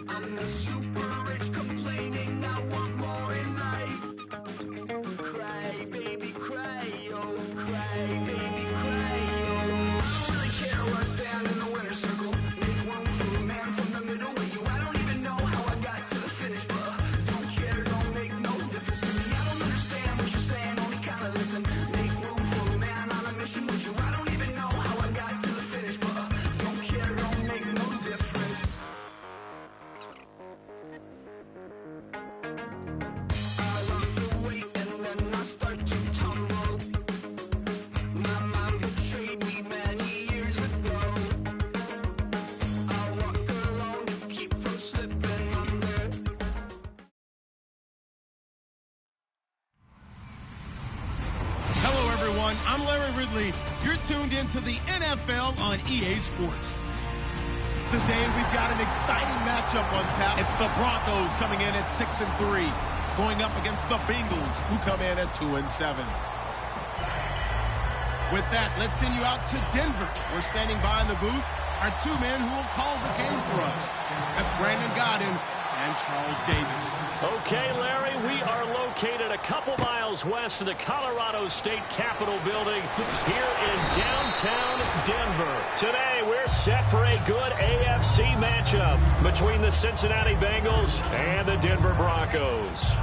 I'm the super rich complaining I want more in life. Cry, baby, cry, oh, cry, baby, cry, oh. I don't really care where I stand in the winner's circle. Make room for a man from the middle with you. I don't even know how I got to the finish, but don't care, don't make no difference to me. I don't understand what you're saying, only kinda listen. Make room for a man on a mission with you. I don't even know how I got to the finish, but don't care, don't make no difference. I lost the weight and then I start to tumble. My mind betrayed me many years ago. I walk alone to keep from slipping under. Hello, everyone. I'm Larry Ridley. You're tuned into the NFL on EA Sports. Today, we've got an exciting matchup on tap. It's the Broncos coming in at 6-3, going up against the Bengals, who come in at 2-7. With that, let's send you out to Denver. We're standing by in the booth. Our two men who will call the game for us. That's Brandon Godden and Charles Davis. Okay, Larry, we are located a couple miles west of the Colorado State Capitol building here in downtown Denver. Today, we're set for a good AFC matchup between the Cincinnati Bengals and the Denver Broncos.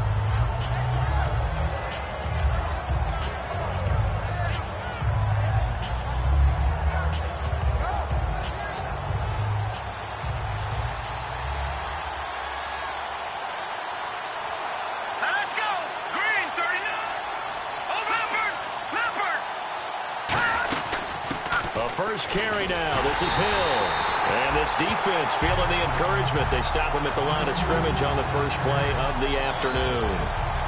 Let's go! Green, 39! Oh, Leopard! A first carry now. This is Hill. And this defense feeling the encouragement. They stop him at the line of scrimmage on the first play of the afternoon.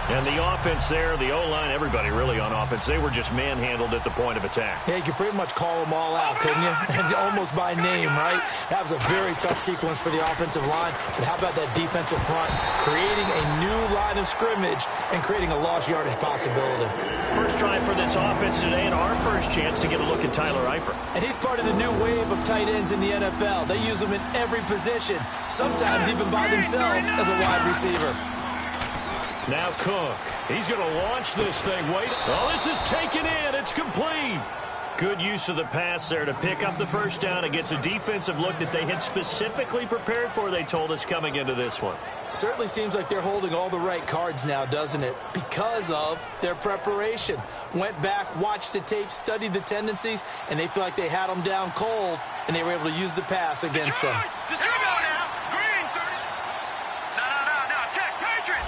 And the offense there, the O-line, everybody really on offense, they were just manhandled at the point of attack. Yeah, you could pretty much call them all out, couldn't you? Almost by name, right? That was a very tough sequence for the offensive line. But how about that defensive front? Creating a new line of scrimmage and creating a lost yardage possibility. First try for this offense today and our first chance to get a look at Tyler Eifert. And he's part of the new wave of tight ends in the NFL. They use them in every position, sometimes even by themselves as a wide receiver. Now Cook. He's going to launch this thing. Wait. Oh, this is taken in. It's complete. Good use of the pass there to pick up the first down. It gets a defensive look that they had specifically prepared for, they told us, coming into this one. Certainly seems like they're holding all the right cards now, doesn't it? Because of their preparation. Went back, watched the tape, studied the tendencies, and they feel like they had them down cold, and they were able to use the pass against them. Here we go now! Green, 30! No, check, Patriot!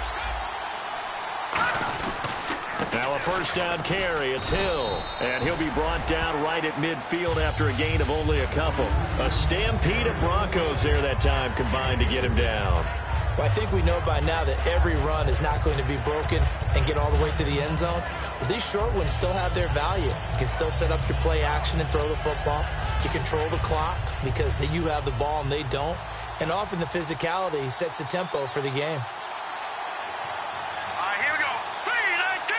Now a first down carry. It's Hill. And he'll be brought down right at midfield after a gain of only a couple. A stampede of Broncos there that time combined to get him down. Well, I think we know by now that every run is not going to be broken and get all the way to the end zone. But these short ones still have their value. You can still set up your play action and throw the football. You control the clock because you have the ball and they don't. And often the physicality sets the tempo for the game. All right, here we go. 3-19!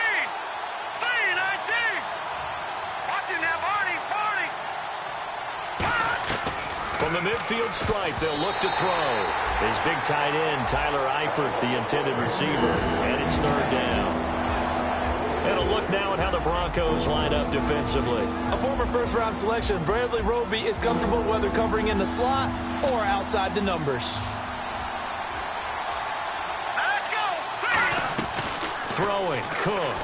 3-19! Watch him now, Barney! From the midfield stripe, they'll look to throw. His big tight end, Tyler Eifert, the intended receiver. And it's third down. And a look now at how the Broncos line up defensively. A former first-round selection, Bradley Roby, is comfortable whether covering in the slot or outside the numbers. Let's go! Throwing, Cook.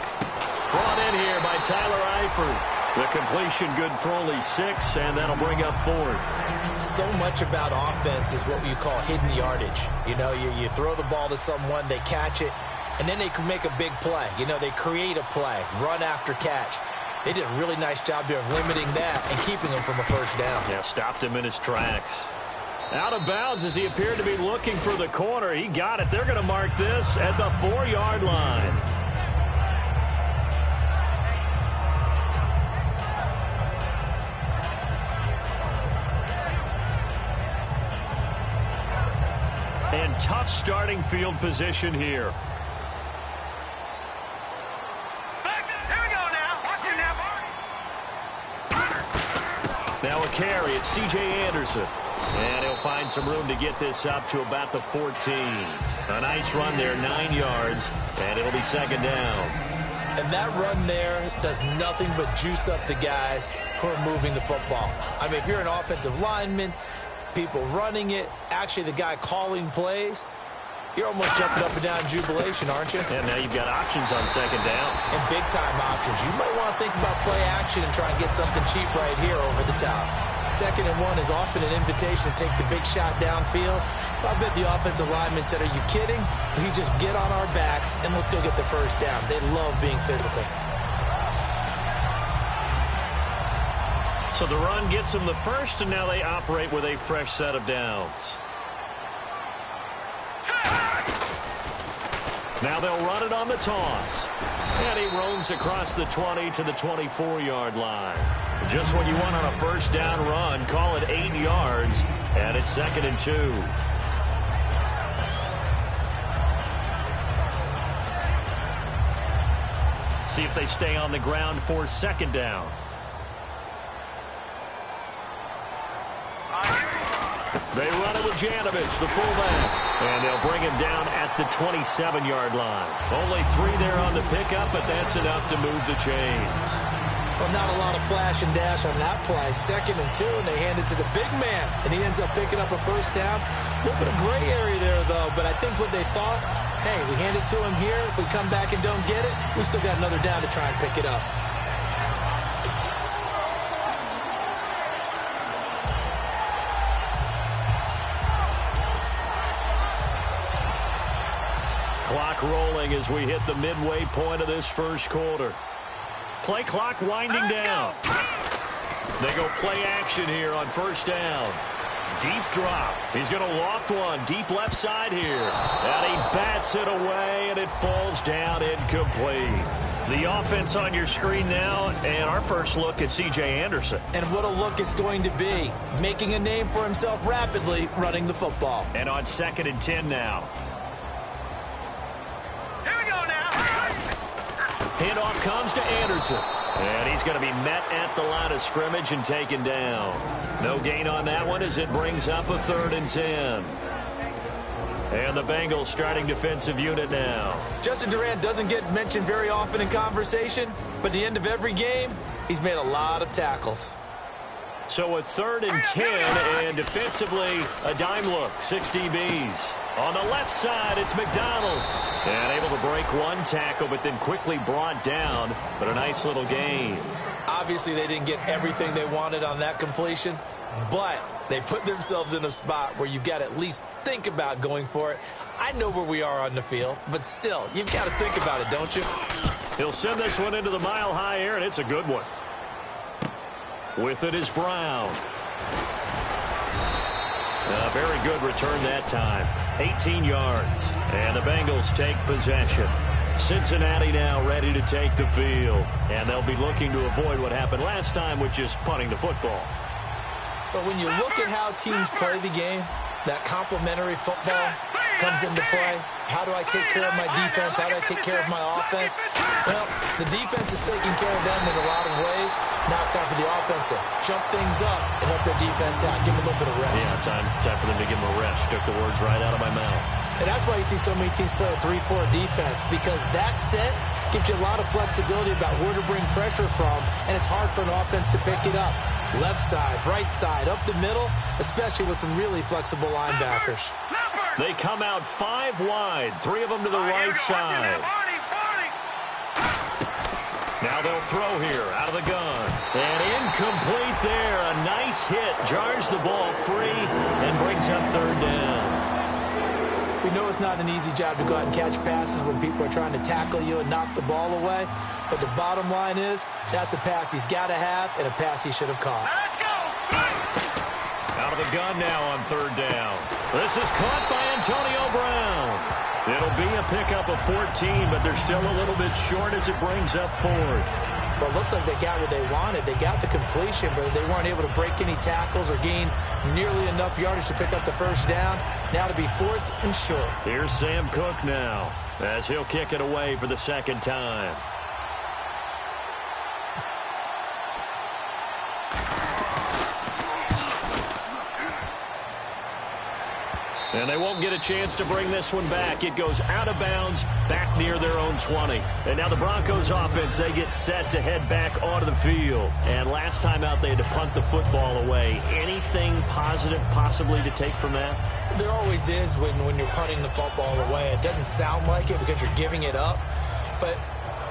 Brought in here by Tyler Eifert. The completion good for only 6, and that'll bring up 4th. So much about offense is what you call hidden yardage. You know, you throw the ball to someone, they catch it, and then they can make a big play. You know, they create a play, run after catch. They did a really nice job there of limiting that and keeping him from a first down. Yeah, stopped him in his tracks. Out of bounds as he appeared to be looking for the corner. He got it. They're going to mark this at the 4-yard line. And tough starting field position here. Here we go now. Watch him now, Barney! Now a carry. It's C.J. Anderson. And he'll find some room to get this up to about the 14. A nice run there, 9 yards, and it'll be second down. And that run there does nothing but juice up the guys who are moving the football. I mean, if you're an offensive lineman, people running it, actually the guy calling plays, you're almost jumping up and down in jubilation, aren't you? And now you've got options on second down. And big-time options. You might want to think about play action and try and get something cheap right here over the top. 2nd and 1 is often an invitation to take the big shot downfield. I bet the offensive lineman said, are you kidding? We just get on our backs and let's go get the first down. They love being physical. So the run gets them the first, and now they operate with a fresh set of downs. Now they'll run it on the toss. And he roams across the 20 to the 24-yard line. Just what you want on a first down run. Call it 8 yards, and it's 2nd and 2. See if they stay on the ground for 2nd down. They run it with Janovich, the fullback. And they'll bring him down at the 27-yard line. Only 3 there on the pickup, but that's enough to move the chains. Well, not a lot of flash and dash on that play. 2nd and 2, and they hand it to the big man. And he ends up picking up a first down. A little bit of gray area there, though. But I think what they thought, hey, we hand it to him here. If we come back and don't get it, we still got another down to try and pick it up. Clock rolling as we hit the midway point of this first quarter. Play clock winding down. They go play action here on first down. Deep drop. He's going to loft one deep left side here. And he bats it away, and it falls down incomplete. The offense on your screen now, and our first look at C.J. Anderson. And what a look it's going to be. Making a name for himself rapidly, running the football. And on 2nd and 10 now. Handoff comes to Anderson. And he's going to be met at the line of scrimmage and taken down. No gain on that one as it brings up a 3rd and 10. And the Bengals starting defensive unit now. Justin Durant doesn't get mentioned very often in conversation, but at the end of every game, he's made a lot of tackles. So a 3rd and 10, and defensively, a dime look, 6 DBs. On the left side, it's McDonald. And able to break one tackle, but then quickly brought down. But a nice little gain. Obviously, they didn't get everything they wanted on that completion, but they put themselves in a spot where you've got to at least think about going for it. I know where we are on the field, but still, you've got to think about it, don't you? He'll send this one into the mile-high air, and it's a good one. With it is Brown. A very good return that time. 18 yards. And the Bengals take possession. Cincinnati now ready to take the field. And they'll be looking to avoid what happened last time, which is punting the football. But when you look at how teams play the game, that complementary football comes into play. How do I take care of my defense? How do I take care of my offense? Well, the defense is taking care of them in a lot of ways. Now it's time for the offense to jump things up and help their defense out. Give them a little bit of rest. Yeah, time for them to give them a rest. Took the words right out of my mouth. And that's why you see so many teams play a 3-4 defense, because that set gives you a lot of flexibility about where to bring pressure from, and it's hard for an offense to pick it up. Left side, right side, up the middle, especially with some really flexible linebackers. They come out 5 wide, 3 of them to the right side. Now they'll throw here out of the gun. And incomplete there. A nice hit. Jars the ball free and brings up 3rd down. We know it's not an easy job to go out and catch passes when people are trying to tackle you and knock the ball away. But the bottom line is, that's a pass he's got to have and a pass he should have caught. Let's go! Out of the gun now on 3rd down. This is caught by Antonio Brown. It'll be a pickup of 14, but they're still a little bit short as it brings up 4th. Well, it looks like they got what they wanted. They got the completion, but they weren't able to break any tackles or gain nearly enough yardage to pick up the first down. Now to be 4th and short. Here's Sam Cook now as he'll kick it away for the 2nd time. And they won't get a chance to bring this one back. It goes out of bounds, back near their own 20. And now the Broncos offense, they get set to head back onto the field. And last time out, they had to punt the football away. Anything positive possibly to take from that? There always is when you're punting the football away. It doesn't sound like it because you're giving it up, but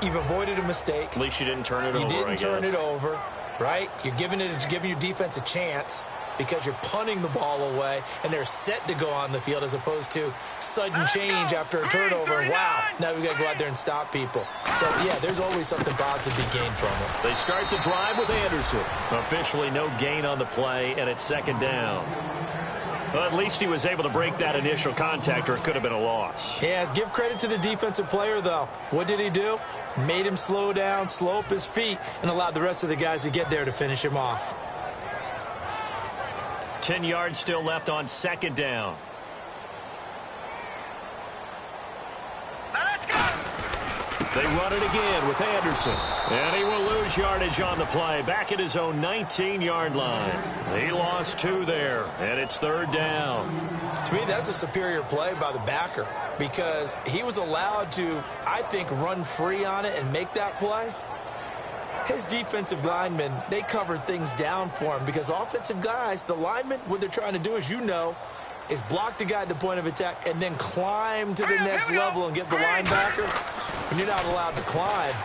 you've avoided a mistake. At least you didn't turn it over, You didn't turn it over, right? You're giving your defense a chance because you're punting the ball away, and they're set to go on the field as opposed to sudden change after a turnover. Wow, now we've got to go out there and stop people. So, yeah, there's always something positive to be gained from it. They start the drive with Anderson. Officially no gain on the play, and it's second down. Well, at least he was able to break that initial contact, or it could have been a loss. Yeah, give credit to the defensive player, though. What did he do? Made him slow down, slow up his feet, and allowed the rest of the guys to get there to finish him off. 10 yards still left on second down. Now let's go. They run it again with Anderson. And he will lose yardage on the play. Back at his own 19-yard line. He lost 2 there, and it's third down. To me, that's a superior play by the backer because he was allowed to, I think, run free on it and make that play. His defensive linemen, they covered things down for him because offensive guys, the linemen, what they're trying to do, as you know, is block the guy at the point of attack and then climb to the next level and get the linebacker. When you're not allowed to climb,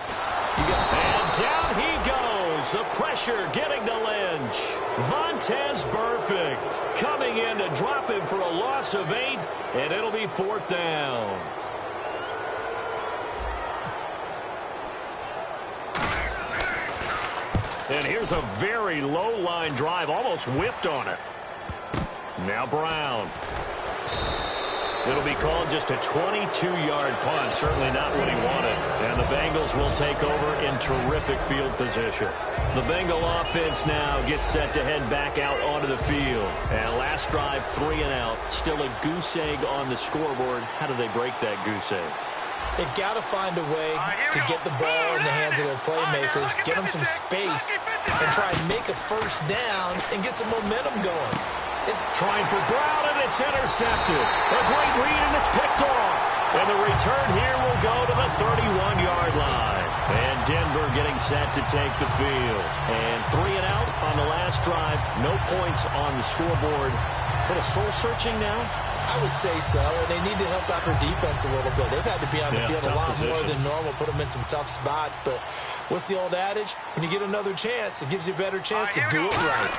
you got... And down he goes. The pressure getting to Lynch. Vontaze Burfict coming in to drop him for a loss of 8, and it'll be fourth down. And here's a very low-line drive, almost whiffed on it. Now Brown. It'll be called just a 22-yard punt, certainly not what he wanted. And the Bengals will take over in terrific field position. The Bengal offense now gets set to head back out onto the field. And last drive, 3 and out. Still a goose egg on the scoreboard. How do they break that goose egg? They've got to find a way to get the ball in the hands of their playmakers, get them some space, and try and make a first down and get some momentum going. It's trying for Brown, and it's intercepted. A great read, and it's picked off. And the return here will go to the 31-yard line. And Denver getting set to take the field. And 3 and out on the last drive. No points on the scoreboard. A little soul-searching now? I would say so, and they need to help out their defense a little bit. They've had to be on the field a lot more than normal, put them in some tough spots. But what's the old adage? When you get another chance, it gives you a better chance to do it right.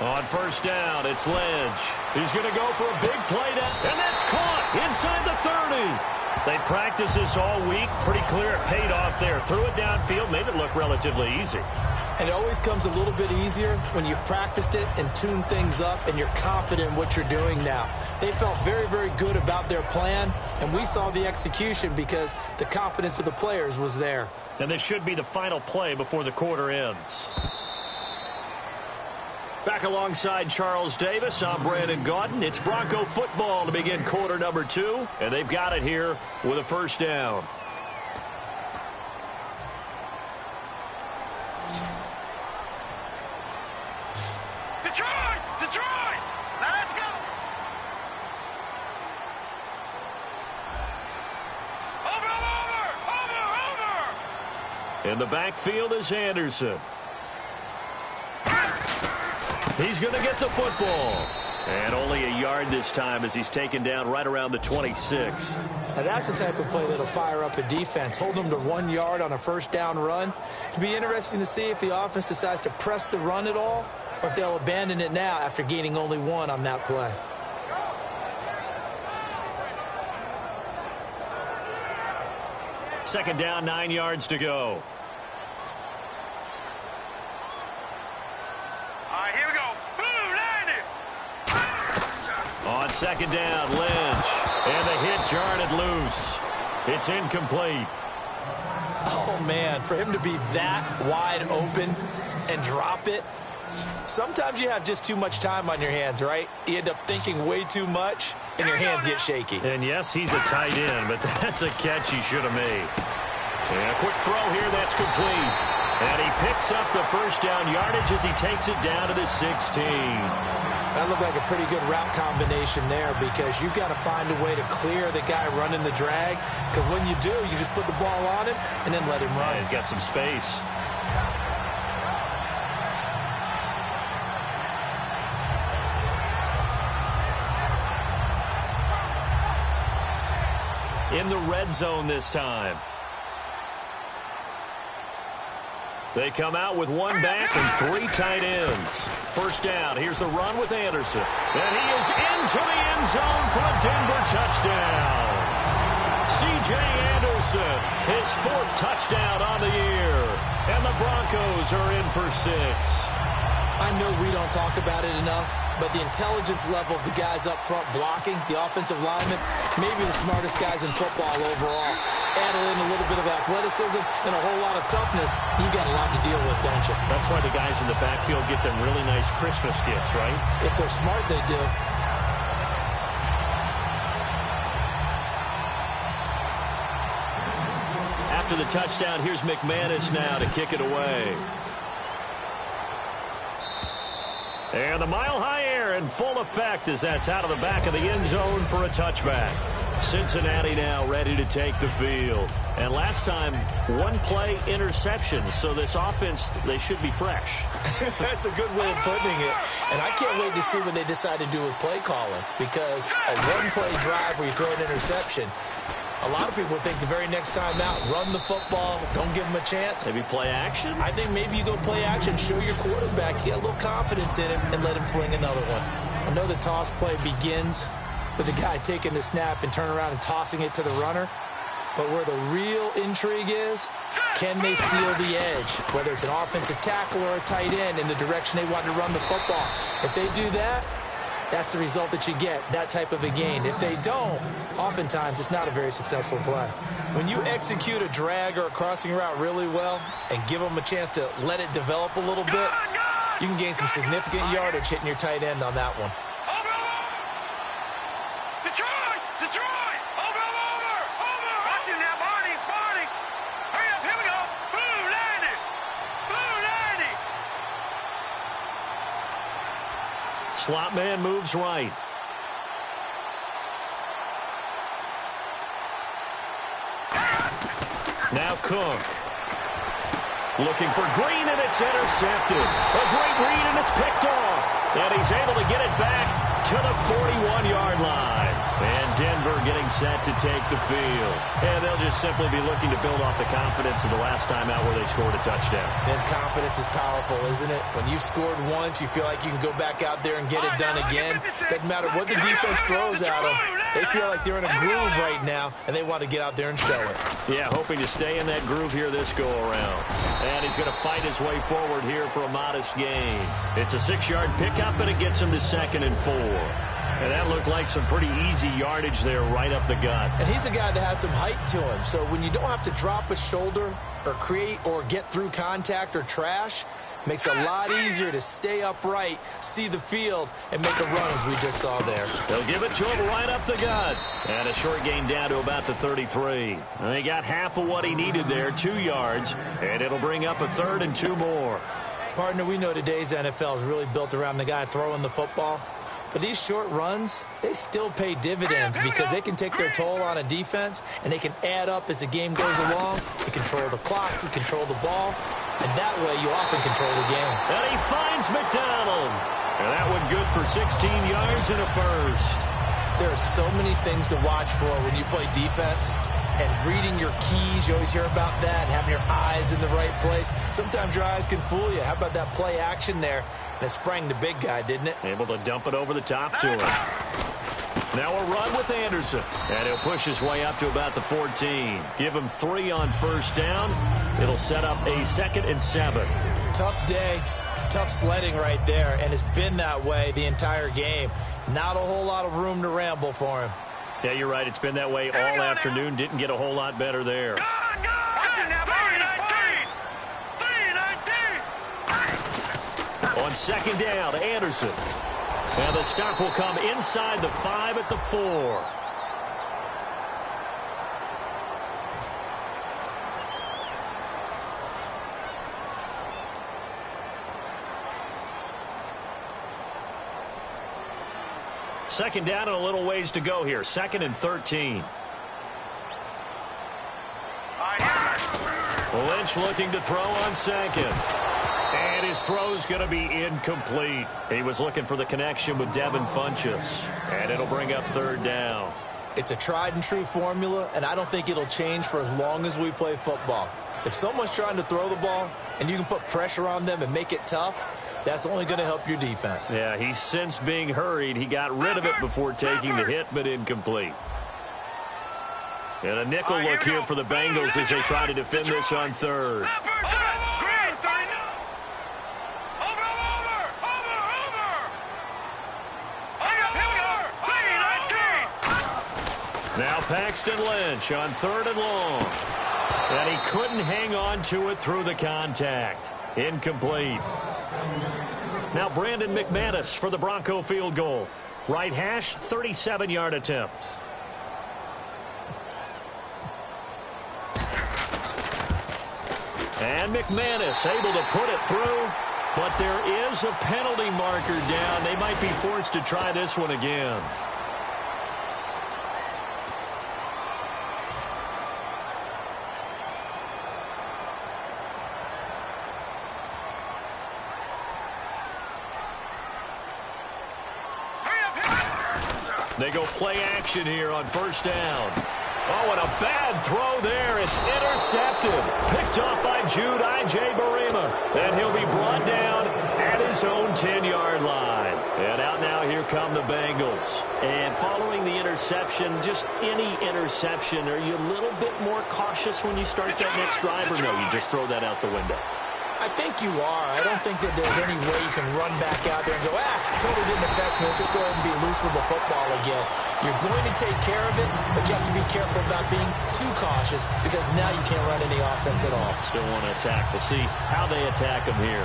On first down, it's Lynch. He's going to go for a big play down, and that's caught inside the 30. They practiced this all week. Pretty clear it paid off there. Threw it downfield, made it look relatively easy. And it always comes a little bit easier when you've practiced it and tuned things up and you're confident in what you're doing now. They felt very, very good about their plan, and we saw the execution because the confidence of the players was there. And this should be the final play before the quarter ends. Back alongside Charles Davis, I'm Brandon Gaudin. It's Bronco football to begin quarter number 2, and they've got it here with a first down. Detroit! Now let's go! Over! In the backfield is Anderson. He's going to get the football. And only a yard this time as he's taken down right around the 26. Now that's the type of play that'll fire up a defense. Hold them to 1 yard on a first down run. It'll be interesting to see if the offense decides to press the run at all, or if they'll abandon it now after gaining only 1 on that play. Second down, 9 yards to go. All right, here we go. Boom, landed. On second down, Lynch. And the hit jarred it loose. It's incomplete. Oh, man, for him to be that wide open and drop it, sometimes you have just too much time on your hands, right? You end up thinking way too much, and your hands get shaky. And, yes, he's a tight end, but that's a catch he should have made. And a quick throw here, that's complete. And he picks up the first down yardage as he takes it down to the 16. That looked like a pretty good route combination there because you've got to find a way to clear the guy running the drag, because when you do, you just put the ball on him and then let him run. Yeah, he's got some space. In the red zone this time. They come out with one back and 3 tight ends. First down. Here's the run with Anderson. And he is into the end zone for a Denver touchdown. C.J. Anderson, his 4th touchdown on the year. And the Broncos are in for 6. I know we don't talk about it enough, but the intelligence level of the guys up front blocking, the offensive linemen, maybe the smartest guys in football overall. Add in a little bit of athleticism and a whole lot of toughness, you got a lot to deal with, don't you? That's why the guys in the backfield get them really nice Christmas gifts, right? If they're smart, they do. After the touchdown, here's McManus now to kick it away. And the mile-high air in full effect as that's out of the back of the end zone for a touchback. Cincinnati now ready to take the field. And last time, 1-play interception. So this offense, they should be fresh. That's a good way of putting it. And I can't wait to see what they decide to do with play calling. Because a 1-play drive where you throw an interception, a lot of people think the very next time out, run the football, don't give them a chance. Maybe play action? I think maybe you go play action, show your quarterback, get a little confidence in him, and let him fling another one. I know the toss play begins with the guy taking the snap and turning around and tossing it to the runner. But where the real intrigue is, can they seal the edge? Whether it's an offensive tackle or a tight end in the direction they want to run the football. If they do that, that's the result that you get, that type of a gain. If they don't, oftentimes it's not a very successful play. When you execute a drag or a crossing route really well and give them a chance to let it develop a little bit, you can gain some significant yardage hitting your tight end on that one. Slot man moves right. Now Cook. Looking for Green, and it's intercepted. A great read, and it's picked off. And he's able to get it back to the 41-yard line. And Denver getting set to take the field. And they'll just simply be looking to build off the confidence of the last time out where they scored a touchdown. And confidence is powerful, isn't it? When you've scored once, you feel like you can go back out there and get it done again. Doesn't matter what the defense throws at them. They feel like they're in a groove right now, and they want to get out there and show it. Yeah, hoping to stay in that groove here this go-around. And he's going to fight his way forward here for a modest gain. It's a 6-yard pickup, and it gets him to 2nd and 4. And that looked like some pretty easy yardage there right up the gut. And he's a guy that has some height to him. So when you don't have to drop a shoulder or create or get through contact or trash, makes it a lot easier to stay upright, see the field, and make a run as we just saw there. They'll give it to him right up the gut. And a short gain down to about the 33. And they got half of what he needed there, 2 yards. And it'll bring up a 3rd and 2 more. Partner, we know today's NFL is really built around the guy throwing the football. But these short runs, they still pay dividends because they can take their toll on a defense, and they can add up as the game goes along. You control the clock, you control the ball, and that way you often control the game. And he finds McDonald. And that one good for 16 yards and a first. There are so many things to watch for when you play defense. And reading your keys, you always hear about that, and having your eyes in the right place. Sometimes your eyes can fool you. How about that play action there? And it sprang the big guy, didn't it? Able to dump it over the top to him. Now a run with Anderson. And he'll push his way up to about the 14. Give him 3 on first down. It'll set up a 2nd and 7. Tough day. Tough sledding right there. And it's been that way the entire game. Not a whole lot of room to ramble for him. Yeah, you're right. It's been that way all afternoon. Didn't get a whole lot better there. On 2nd down, Anderson. And the stop will come inside the 5 at the 4. second down and a little ways to go here. 2nd and 13. Lynch looking to throw on 2nd. And his throw's going to be incomplete. He was looking for the connection with Devin Funchess. And it'll bring up 3rd down. It's a tried and true formula, and I don't think it'll change for as long as we play football. If someone's trying to throw the ball and you can put pressure on them and make it tough, that's only going to help your defense. Yeah, he's since being hurried. He got rid of it before taking the hit, but incomplete. And a nickel look here for the Bengals as they try to defend this on 3rd. Now Paxton Lynch on 3rd and long. And he couldn't hang on to it through the contact. Incomplete. Now Brandon McManus for the Bronco field goal. Right hash, 37-yard attempt. And McManus able to put it through. But there is a penalty marker down. They might be forced to try this one again. They go play action here on 1st down. Oh, and a bad throw there. It's intercepted. Picked off by Jude I.J. Barima. And he'll be brought down at his own 10-yard line. And out now, here come the Bengals. And following the interception, just any interception, are you a little bit more cautious when you start that next drive, or no, you just throw that out the window? I think you are. I don't think that there's any way you can run back out there and go, totally didn't affect me. Let's just go ahead and be loose with the football again. You're going to take care of it, but you have to be careful about being too cautious because now you can't run any offense at all. Still want to attack. We'll see how they attack him here.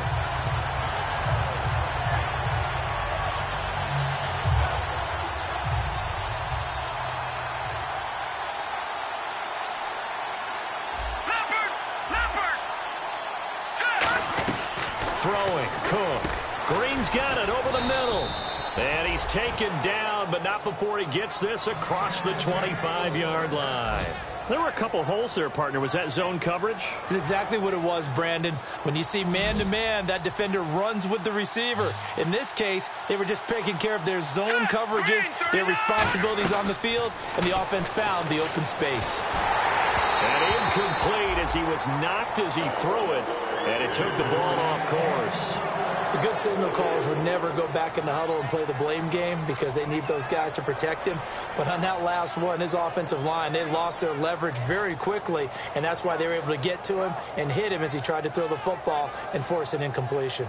Throwing, Cook. Green's got it over the middle. And he's taken down, but not before he gets this across the 25-yard line. There were a couple holes there, partner. Was that zone coverage? That's exactly what it was, Brandon. When you see man-to-man, that defender runs with the receiver. In this case, they were just taking care of their zone coverages, their responsibilities on the field, and the offense found the open space. And incomplete as he was knocked as he threw it, and it took the ball off course. The good signal callers would never go back in the huddle and play the blame game because they need those guys to protect him. But on that last one, his offensive line, they lost their leverage very quickly, and that's why they were able to get to him and hit him as he tried to throw the football and force an incompletion.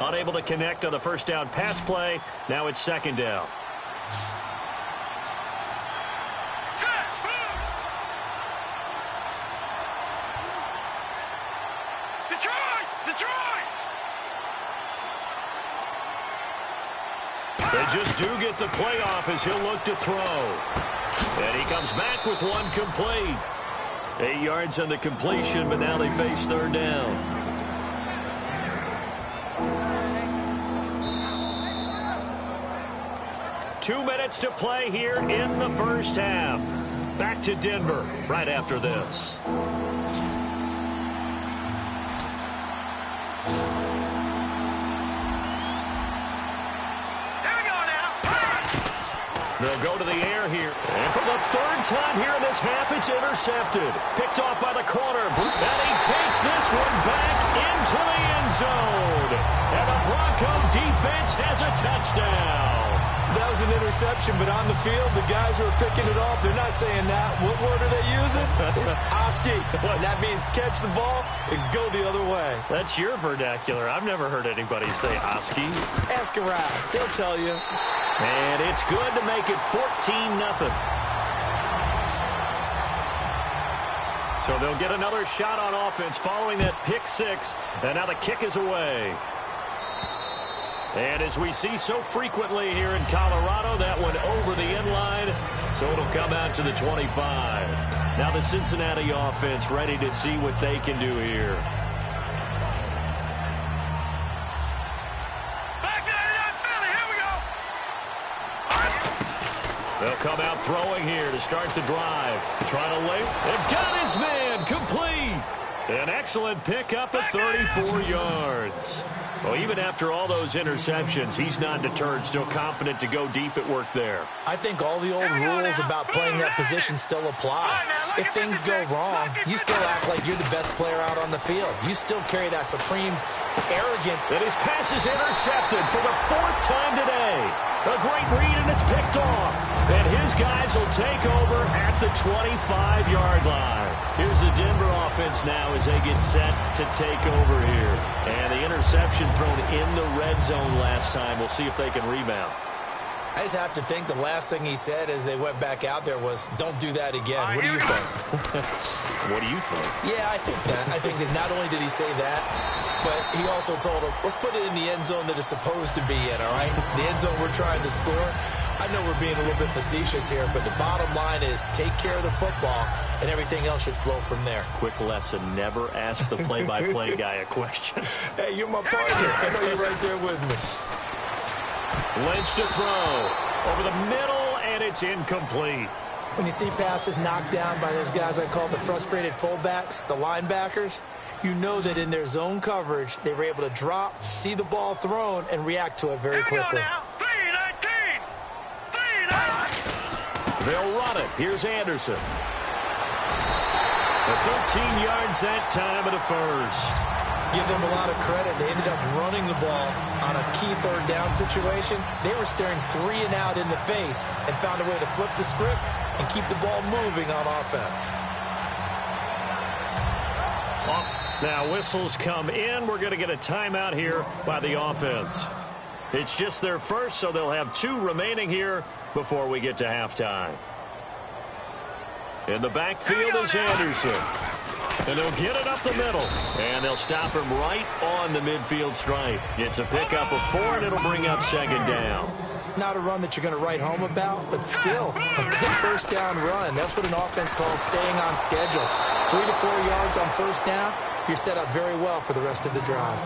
Unable to connect on the 1st down pass play. Now it's 2nd down. They just do get the playoff as he'll look to throw. And he comes back with one complete. 8 yards on the completion, but now they face 3rd down. Two minutes to play here in the 1st half. Back to Denver right after this. They'll go to the air here. And for the 3rd time here in this half, it's intercepted. Picked off by the corner. And he takes this one back into the end zone. And the Bronco defense has a touchdown. That was an interception, but on the field, the guys who are picking it off, they're not saying that. What word are they using? It's Oski. And that means catch the ball and go the other way. That's your vernacular. I've never heard anybody say Oski. Ask around. They'll tell you. And it's good to make it 14-0. So they'll get another shot on offense following that pick 6. And now the kick is away. And as we see so frequently here in Colorado, that one over the end line. So it'll come out to the 25. Now the Cincinnati offense ready to see what they can do here. Back to that Philly. Here we go. They'll come out throwing here to start the drive. Trying to lay. They've got his man complete. An excellent pickup at 34 yards. Well, even after all those interceptions, he's not deterred, still confident to go deep at work there. I think all the old rules about playing that position still apply. If things go wrong, you still act like you're the best player out on the field. You still carry that supreme arrogance. And his pass is intercepted for the 4th time today. A great read, and it's picked off. And his guys will take over at the 25-yard line. Here's the Denver offense now as they get set to take over here. And the interception thrown in the red zone last time. We'll see if they can rebound. I just have to think the last thing he said as they went back out there was, don't do that again. What do you think? What do you think? Yeah, I think that. I think that not only did he say that, but he also told him, let's put it in the end zone that it's supposed to be in, all right? The end zone we're trying to score. I know we're being a little bit facetious here, but the bottom line is take care of the football, and everything else should flow from there. Quick lesson, never ask the play-by-play guy a question. Hey, you're my partner. I know you're right there with me. Lynch to throw. Over the middle, and it's incomplete. When you see passes knocked down by those guys I call the frustrated fullbacks, the linebackers, you know that in their zone coverage, they were able to drop, see the ball thrown, and react to it very quickly. They'll run it. Here's Anderson. The 13 yards that time of the first. Give them a lot of credit. They ended up running the ball on a key third down situation. They were staring 3 and out in the face and found a way to flip the script and keep the ball moving on offense. Now whistles come in. We're going to get a timeout here by the offense. It's just their first, so they'll have 2 remaining here before we get to halftime. In the backfield is Anderson. And they'll get it up the middle. And they'll stop him right on the midfield stripe. It's a pickup of 4, and it'll bring up 2nd down. Not a run that you're going to write home about, but still a good first down run. That's what an offense calls staying on schedule. 3 to 4 yards on first down, you're set up very well for the rest of the drive.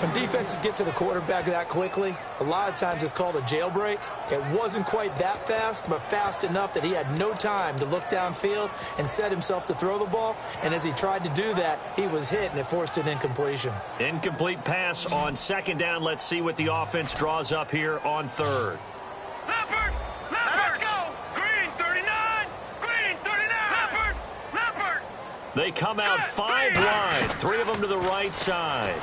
When defenses get to the quarterback that quickly, a lot of times it's called a jailbreak. It wasn't quite that fast, but fast enough that he had no time to look downfield and set himself to throw the ball. And as he tried to do that, he was hit, and it forced an incompletion. Incomplete pass on 2nd down. Let's see what the offense draws up here on 3rd. Leopard! Let's go! Green 39! Green 39! Leopard! They come out 5 wide, 3 of them to the right side.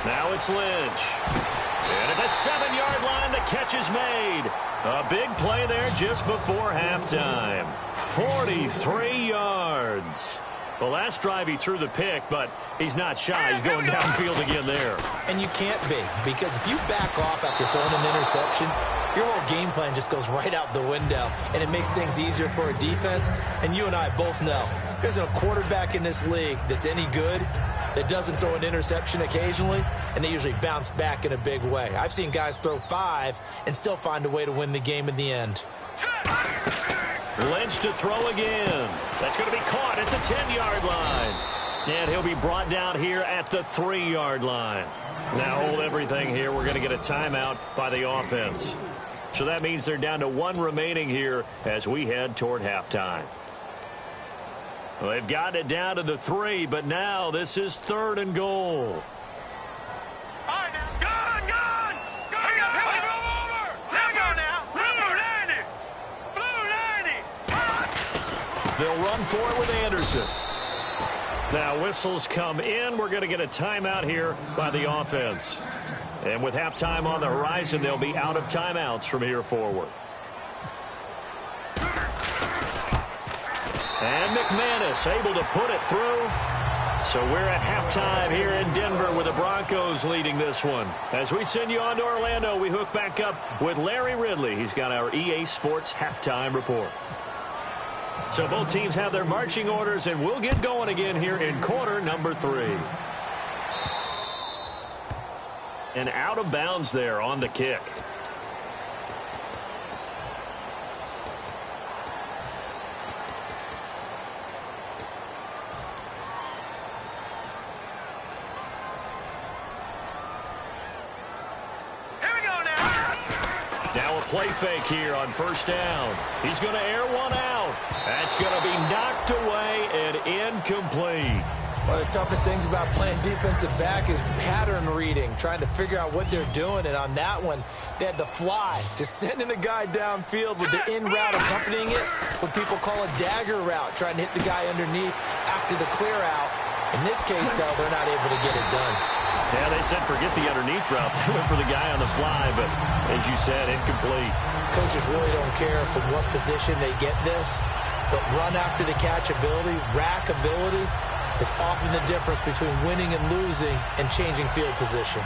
Now it's Lynch. And at the 7-yard line, the catch is made. A big play there just before halftime. 43 yards. The last drive he threw the pick, but he's not shy. He's going downfield again there. And you can't be, because if you back off after throwing an interception, your whole game plan just goes right out the window, and it makes things easier for a defense. And you and I both know there's a quarterback in this league that's any good that doesn't throw an interception occasionally, and they usually bounce back in a big way. I've seen guys throw 5 and still find a way to win the game in the end. Lynch to throw again. That's going to be caught at the 10-yard line. And he'll be brought down here at the 3-yard line. Now hold everything here. We're going to get a timeout by the offense. So that means they're down to 1 remaining here as we head toward halftime. Well, they've gotten it down to the 3, but now this is 3rd and goal. They'll run for it with Anderson. Now whistles come in. We're going to get a timeout here by the offense. And with halftime on the horizon, they'll be out of timeouts from here forward. And McManus able to put it through. So we're at halftime here in Denver with the Broncos leading this one. As we send you on to Orlando, we hook back up with Larry Ridley. He's got our EA Sports halftime report. So both teams have their marching orders, and we'll get going again here in quarter number 3. And out of bounds there on the kick. play fake here on first down. He's going to air one out. That's going to be knocked away and incomplete. One of the toughest things about playing defensive back is pattern reading, trying to figure out what they're doing. And on that one, they had the fly, just sending a guy downfield with the in route accompanying it, what people call a dagger route, trying to hit the guy underneath after the clear out. In this case, though, they're not able to get it done. Yeah, they said forget the underneath route. They went for the guy on the fly, but as you said, incomplete. Coaches really don't care from what position they get this, but run after the catch ability, rack ability, is often the difference between winning and losing and changing field position.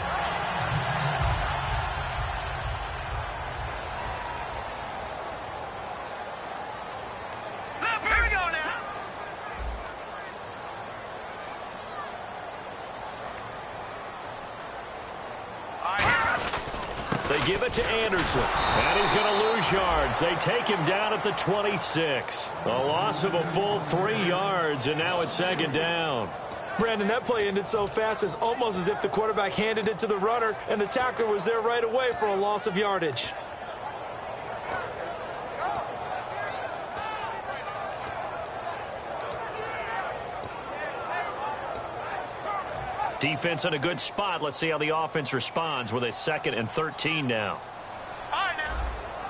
Here we go now. They give it to Anderson, and he's going to lose yards. They take him down at the 26. A loss of a full 3 yards, and now it's second down. Brandon, that play ended so fast, it's almost as if the quarterback handed it to the runner, and the tackler was there right away for a loss of yardage. Defense in a good spot. Let's see how the offense responds with a 2nd and 13 now. All right, now.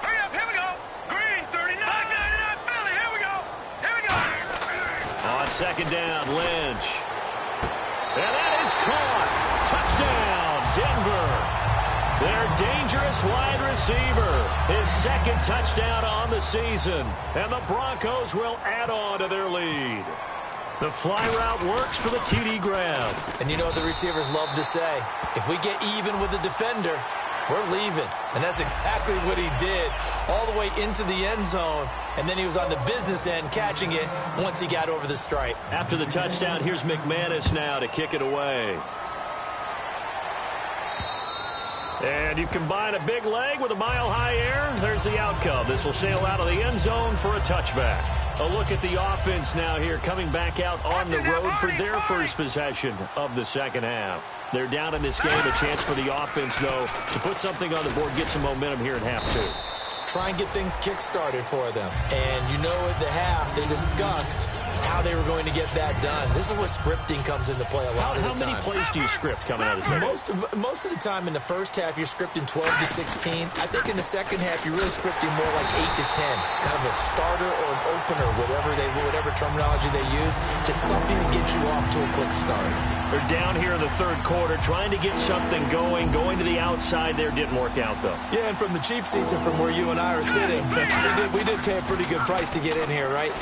Hurry up. Here we go. Green, 39. Philly. Here we go. Here we go. On second down, Lynch. And that is caught. Touchdown, Denver. Their dangerous wide receiver. His 2nd touchdown on the season. And the Broncos will add on to their lead. The fly route works for the TD grab. And you know what the receivers love to say? If we get even with the defender, we're leaving. And that's exactly what he did, all the way into the end zone. And then he was on the business end catching it once he got over the stripe. After the touchdown, here's McManus now to kick it away. And you combine a big leg with a mile-high air, there's the outcome. This will sail out of the end zone for a touchback. A look at the offense now here, coming back out on the road for their first possession of the second half. They're down in this game. A chance for the offense, though, to put something on the board, get some momentum here in half 2. Try and get things kick-started for them. And you know at the half, they discussed how they were going to get that done. This is where scripting comes into play a lot of the time. How many plays do you script coming out of the second? Most of the time in the first half, you're scripting 12 to 16. I think in the second half, you're really scripting more like 8 to 10. Kind of a starter or an opener, whatever terminology they use. Just something to get you off to a quick start. They're down here in the third quarter, trying to get something going to the outside there. Didn't work out, though. Yeah, and from the cheap seats and from where you and I are sitting, we did pay a pretty good price to get in here, right?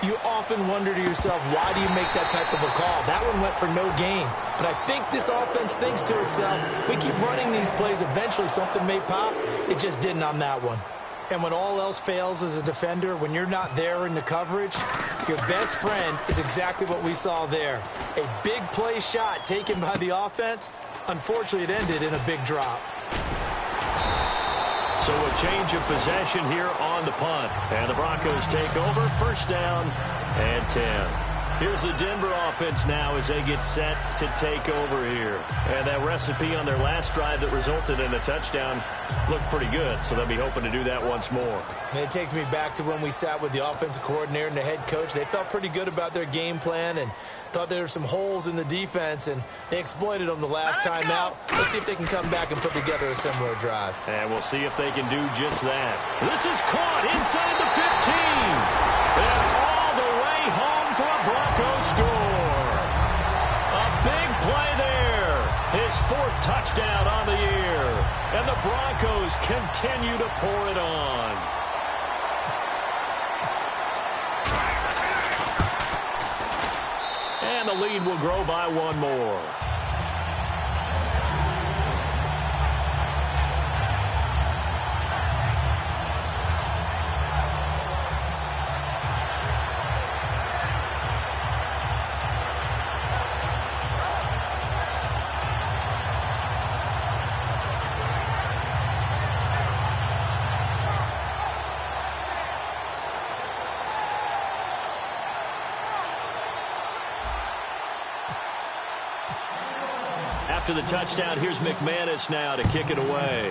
You often wonder to yourself, why do you make that type of a call? That one went for no gain. But I think this offense thinks to itself, if we keep running these plays, eventually something may pop. It just didn't on that one. And when all else fails as a defender, when you're not there in the coverage, your best friend is exactly what we saw there. A big play shot taken by the offense. Unfortunately, it ended in a big drop. So a change of possession here on the punt. And the Broncos take over, first down and 10. Here's the Denver offense now as they get set to take over here. And that recipe on their last drive that resulted in a touchdown looked pretty good, so they'll be hoping to do that once more. And it takes me back to when we sat with the offensive coordinator and the head coach. They felt pretty good about their game plan and thought there were some holes in the defense, and they exploited them the last time out. Let's see if they can come back and put together a similar drive. And we'll see if they can do just that. This is caught inside the 15. And all the way home for a Broncos score. A big play there. His 4th touchdown on the year. And the Broncos continue to pour it on. And the lead will grow by 1 more. After the touchdown, here's McManus now to kick it away.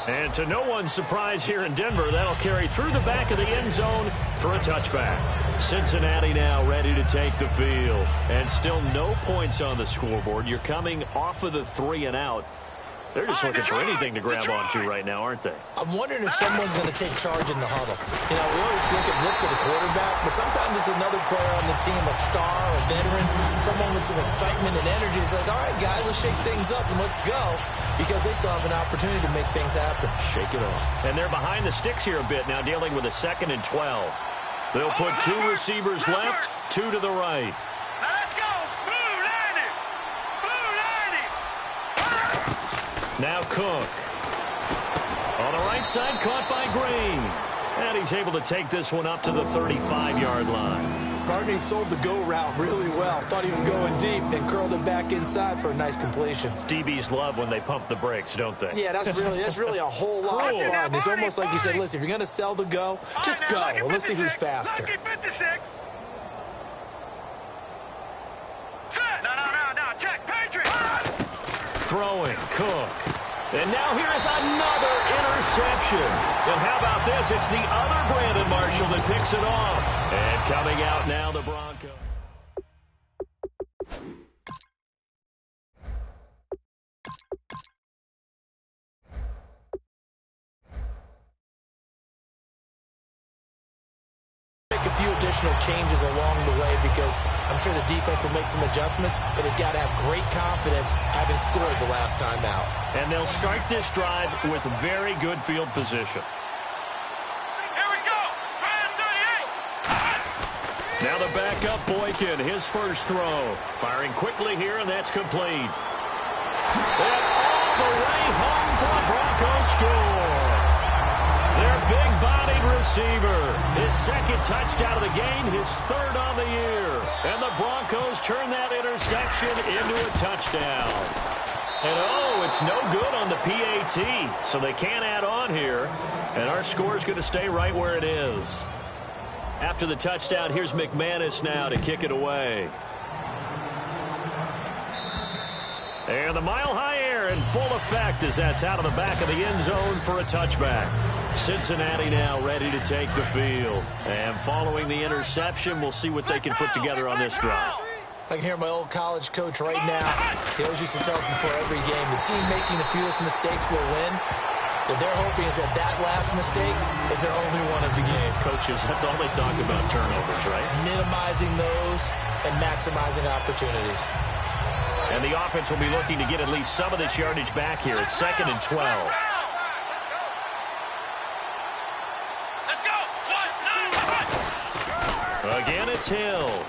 And to no one's surprise here in Denver, that'll carry through the back of the end zone for a touchback. Cincinnati now ready to take the field. And still no points on the scoreboard. You're coming off of the 3 and out. They're just looking for anything to grab onto right now, aren't they? I'm wondering if someone's going to take charge in the huddle. You know, we always look to the quarterback, but sometimes it's another player on the team, a star, a veteran, someone with some excitement and energy. It's like, all right, guys, let's shake things up and let's go, because they still have an opportunity to make things happen. Shake it off. And they're behind the sticks here a bit now, dealing with a 2nd and 12. They'll put 2 receivers left, 2 to the right. Now let's go. Blue 90. Blue 90. Now Cook. On the right side, caught by Green. And he's able to take this one up to the 35-yard line. Gardner sold the go route really well. Thought he was going deep and curled it back inside for a nice completion. DBs love when they pump the brakes, don't they? Yeah, that's really a whole lot of fun. It's almost like you said, listen, if you're going to sell the go, just go. Well, let's see who's faster. Lucky 56. Set. No. Check. Patriot. Throwing, Cook. And now here's another interception. And how about this? It's the other Brandon Marshall that picks it off. And coming out now, the Broncos. Make a few additional changes along the way because I'm sure the defense will make some adjustments, but they've got to have great confidence having scored the last time out. And they'll start this drive with very good field position. Here we go. Brand 38. Now the backup Boykin, his first throw. Firing quickly here, and that's complete. And all the way home for a Broncos score. Their big-bodied receiver. His 2nd touchdown of the game, his 3rd on the year. And the Broncos turn that interception into a touchdown. And oh, it's no good on the PAT, so they can't add on here. And our score is going to stay right where it is. After the touchdown, here's McManus now to kick it away. And the mile-high air in full effect as that's out of the back of the end zone for a touchback. Cincinnati now ready to take the field. And following the interception, we'll see what they can put together on this drive. I can hear my old college coach right now. He always used to tell us before every game, the team making the fewest mistakes will win. What they're hoping is that last mistake is their only one of the game. Coaches, that's all they talk about, turnovers, right? Minimizing those and maximizing opportunities. And the offense will be looking to get at least some of this yardage back here. It's 2nd and 12. Let's go. 1, 9, 1. Again, it's Hill.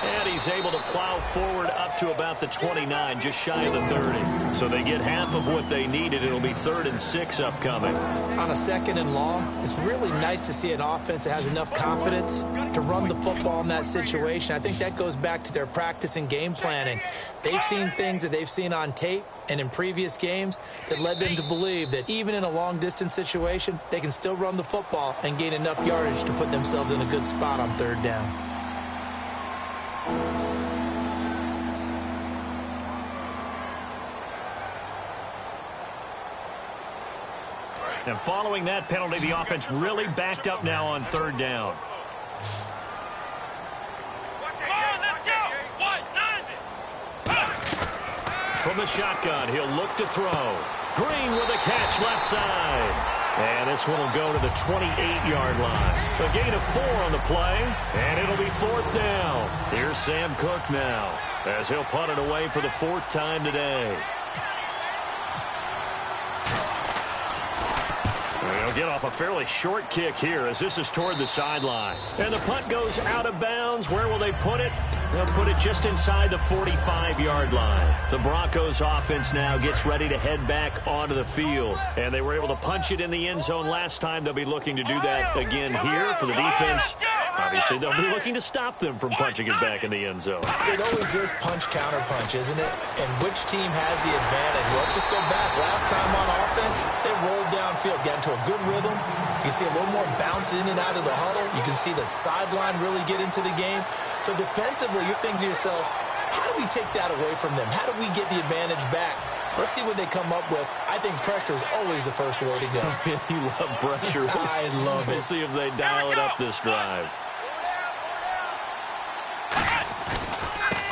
And he's able to plow forward up to about the 29, just shy of the 30. So they get half of what they needed. It'll be 3rd and 6 upcoming. On a 2nd and long, it's really nice to see an offense that has enough confidence to run the football in that situation. I think that goes back to their practice and game planning. They've seen things that they've seen on tape and in previous games that led them to believe that even in a long-distance situation, they can still run the football and gain enough yardage to put themselves in a good spot on 3rd down. And following that penalty, the offense really backed up now on 3rd down. Come on, let's go. 1, 90. From the shotgun, he'll look to throw. Green with a catch left side. And this one will go to the 28-yard line. A gain of 4 on the play, and it'll be 4th down. Here's Sam Cook now as he'll punt it away for the 4th time today. They'll get off a fairly short kick here as this is toward the sideline. And the punt goes out of bounds. Where will they put it? They'll put it just inside the 45-yard line. The Broncos offense now gets ready to head back onto the field. And they were able to punch it in the end zone last time. They'll be looking to do that again here for the defense. Obviously, they'll be looking to stop them from punching it back in the end zone. It always is punch-counter-punch, isn't it? And which team has the advantage? Let's just go back. Last time on offense, they rolled downfield, got into a good rhythm. You can see a little more bounce in and out of the huddle. You can see the sideline really get into the game. So defensively, you're thinking to yourself, how do we take that away from them? How do we get the advantage back? Let's see what they come up with. I think pressure is always the first way to go. You love pressure. I love it. We'll see if they dial it up this drive.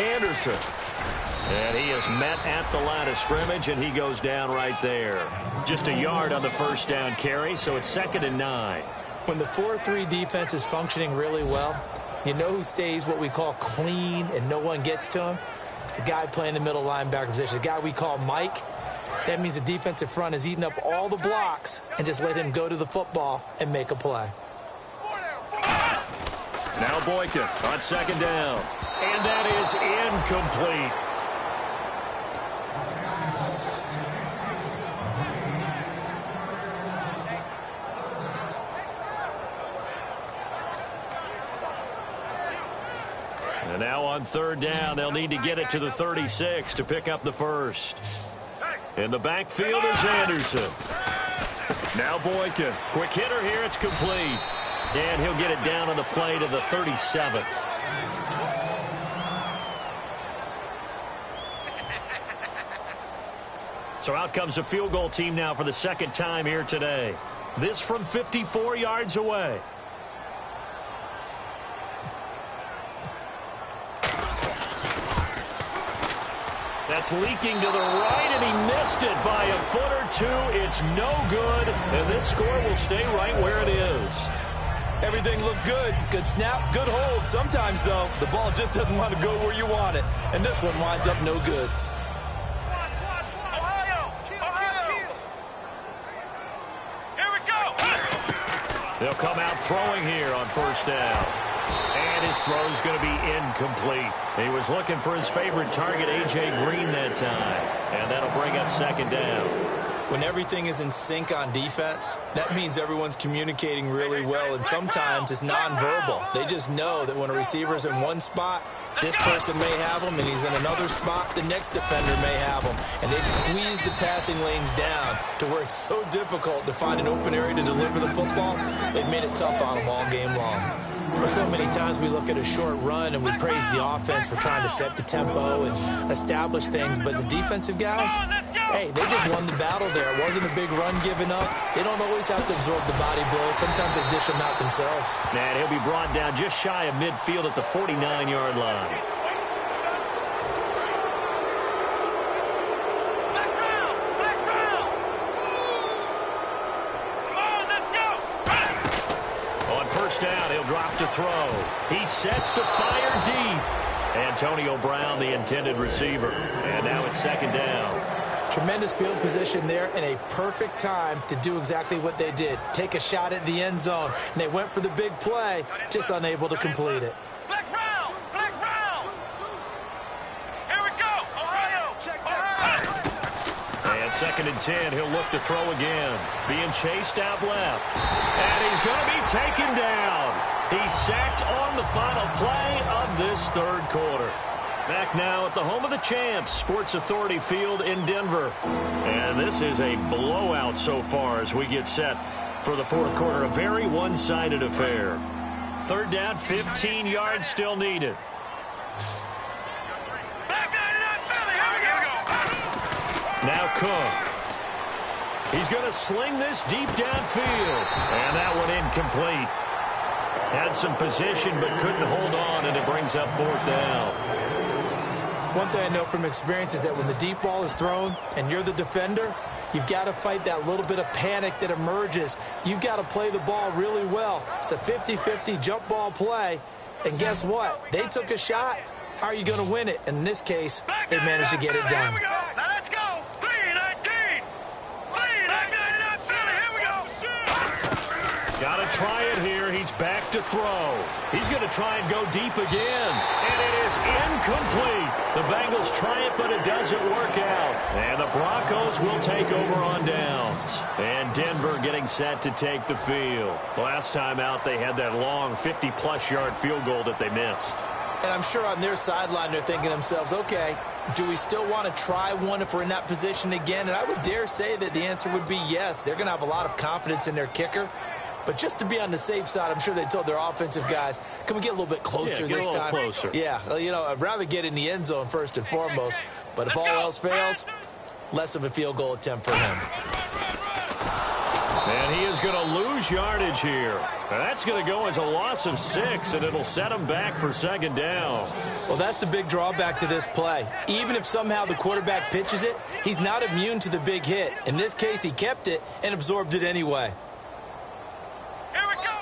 Anderson. And he is met at the line of scrimmage, and he goes down right there. Just a yard on the first down carry, so it's 2nd and 9. When the 4-3 defense is functioning really well, you know who stays what we call clean and no one gets to him? The guy playing the middle linebacker position, the guy we call Mike. That means the defensive front is eating up all the blocks and just let him go to the football and make a play. Now Boykin on 2nd down. And that is incomplete. And now on 3rd down, they'll need to get it to the 36 to pick up the first. In the backfield is Anderson. Now Boykin. Quick hitter here. It's complete. And he'll get it down on the play to the 37. So out comes a field goal team now for the 2nd time here today. This from 54 yards away. That's leaking to the right, and he missed it by a foot or two. It's no good, and this score will stay right where it is. Everything looked good. Good snap, good hold. Sometimes, though, the ball just doesn't want to go where you want it, and this one winds up no good. Ohio! Here we go! They'll come out throwing here on 1st down. And his throw is going to be incomplete. He was looking for his favorite target, A.J. Green, that time. And that'll bring up 2nd down. When everything is in sync on defense, that means everyone's communicating really well, and sometimes it's nonverbal. They just know that when a receiver's in one spot, this person may have him, and he's in another spot, the next defender may have him. And they've squeezed the passing lanes down to where it's so difficult to find an open area to deliver the football. They've made it tough on them all game long. So many times we look at a short run and we praise the offense for trying to set the tempo and establish things, but the defensive guys, hey, they just won the battle there. It wasn't a big run given up. They don't always have to absorb the body blows. Sometimes they dish them out themselves. And he'll be brought down just shy of midfield at the 49-yard line. Down, he'll drop to throw. He sets to fire deep. Antonio Brown, the intended receiver. And now it's 2nd down. Tremendous field position there and a perfect time to do exactly what they did. Take a shot at the end zone. And they went for the big play, just unable to complete it. Flex round! Flex round! Here we go! Ohio! Check. And 2nd and 10, he'll look to throw again. Being chased out left. And he's going to be taken down. He's sacked on the final play of this 3rd quarter. Back now at the home of the champs, Sports Authority Field in Denver. And this is a blowout so far as we get set for the 4th quarter. A very one-sided affair. 3rd down, 15 yards still needed. Now Cook. He's going to sling this deep downfield. And that one incomplete. Had some position but couldn't hold on, and it brings up 4th down. One thing I know from experience is that when the deep ball is thrown and you're the defender, you've got to fight that little bit of panic that emerges. You've got to play the ball really well. It's a 50-50 jump ball play. And guess what? They took a shot. How are you going to win it? And in this case, they managed to get it done. Now let's go. 3-19. 3-19. Here we go. Got to try it here. He's back to throw. He's going to try and go deep again. And it is incomplete. The Bengals try it, but it doesn't work out. And the Broncos will take over on downs. And Denver getting set to take the field. Last time out, they had that long 50-plus yard field goal that they missed. And I'm sure on their sideline they're thinking to themselves, okay, do we still want to try one if we're in that position again? And I would dare say that the answer would be yes. They're going to have a lot of confidence in their kicker. But just to be on the safe side, I'm sure they told their offensive guys, can we get a little bit closer this time? Closer. Yeah, you know, I'd rather get in the end zone first and foremost. But if all else fails, less of a field goal attempt for him. And he is going to lose yardage here. And that's going to go as a loss of 6, and it'll set him back for second down. Well, that's the big drawback to this play. Even if somehow the quarterback pitches it, he's not immune to the big hit. In this case, he kept it and absorbed it anyway. Here we go.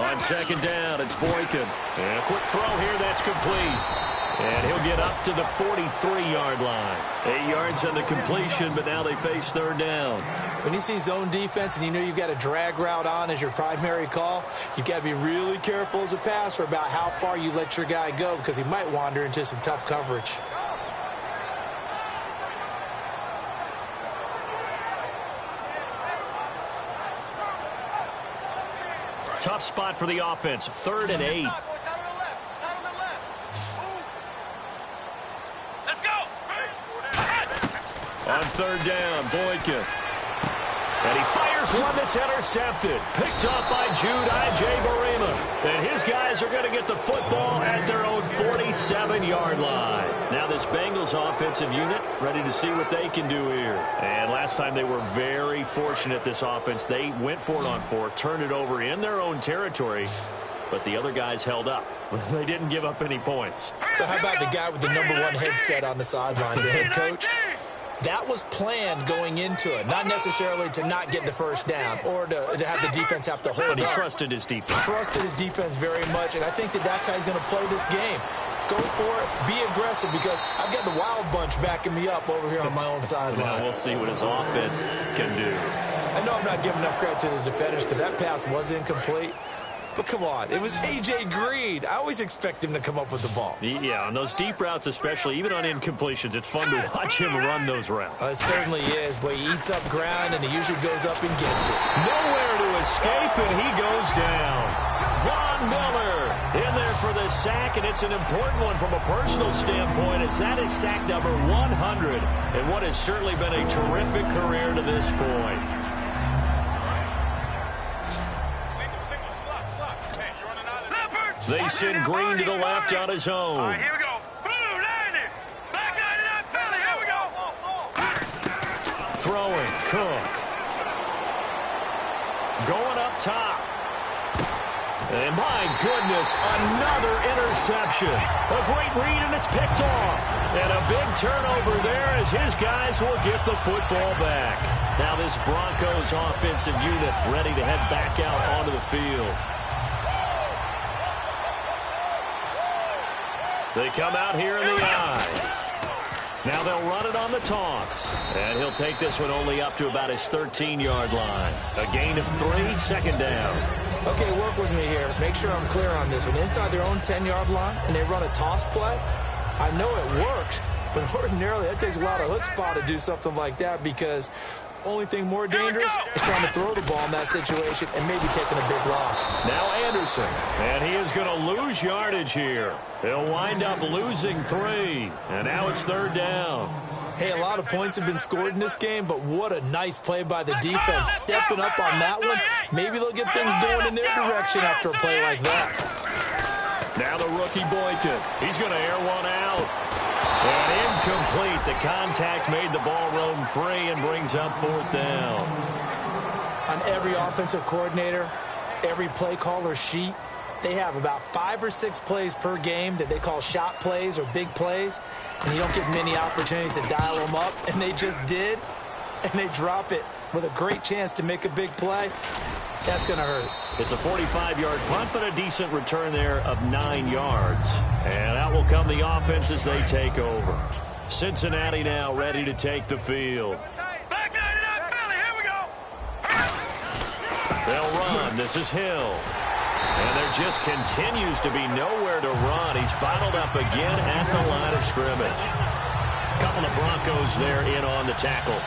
On second down, it's Boykin. And a quick throw here, that's complete. And he'll get up to the 43-yard line. 8 yards on the completion, but now they face third down. When you see zone defense and you know you've got a drag route on as your primary call, you've got to be really careful as a passer about how far you let your guy go because he might wander into some tough coverage. Tough spot for the offense, 3rd and 8. On third down, Boykin. And he fires one that's intercepted. Picked off by Jude Ijebarima. And his guys are going to get the football at their own 47-yard line. Now this Bengals offensive unit ready to see what they can do here. And last time they were very fortunate, this offense. They went for it on 4, turned it over in their own territory. But the other guys held up. They didn't give up any points. So how about the guy with the #1 headset on the sidelines, the head coach? That was planned going into it, not necessarily to not get the first down or to have the defense have to hold But he up. trusted his defense. Trusted his defense very much, and I think that's how he's going to play this game. Go for it, be aggressive, because I've got the wild bunch backing me up over here on my own sideline. Now we'll see what his offense can do. I know I'm not giving enough credit to the defenders because that pass was incomplete. But come on, it was A.J. Green. I always expect him to come up with the ball. Yeah, on those deep routes especially, even on incompletions, it's fun to watch him run those routes. It certainly is, but he eats up ground, and he usually goes up and gets it. Nowhere to escape, and he goes down. Von Miller in there for the sack, and it's an important one from a personal standpoint, as that is sack number 100, and what has certainly been a terrific career to this point. They send Green to the left on his own. All right, here we go. Blue 90. Black 99 Philly. Here we go. Throwing, Cook. Going up top. And my goodness, another interception. A great read, and it's picked off. And a big turnover there as his guys will get the football back. Now this Broncos offensive unit ready to head back out onto the field. They come out here in the eye. Now they'll run it on the toss. And he'll take this one only up to about his 13-yard line. A gain of 3, second down. Okay, work with me here. Make sure I'm clear on this. When inside their own 10-yard line and they run a toss play, I know it works, but ordinarily that takes a lot of chutzpah to do something like that because only thing more dangerous is trying to throw the ball in that situation and maybe taking a big loss. Now Anderson, and he is going to lose yardage here. He'll wind up losing 3, and now it's third down. Hey, a lot of points have been scored in this game, but what a nice play by the defense. Stepping up on that one, maybe they'll get things going in their direction after a play like that. Now the rookie Boykin. He's going to air one out. And incomplete. The contact made the ball roam free and brings up fourth down. On every offensive coordinator, every play caller sheet, they have about 5 or 6 plays per game that they call shot plays or big plays, and you don't get many opportunities to dial them up, and they just did, and they drop it with a great chance to make a big play. That's going to hurt. It's a 45-yard punt, but a decent return there of 9 yards. And out will come the offense as they take over. Cincinnati now ready to take the field. Black 99 Philly. Here we go. They'll run. This is Hill. And there just continues to be nowhere to run. He's bottled up again at the line of scrimmage. A couple of Broncos there in on the tackle.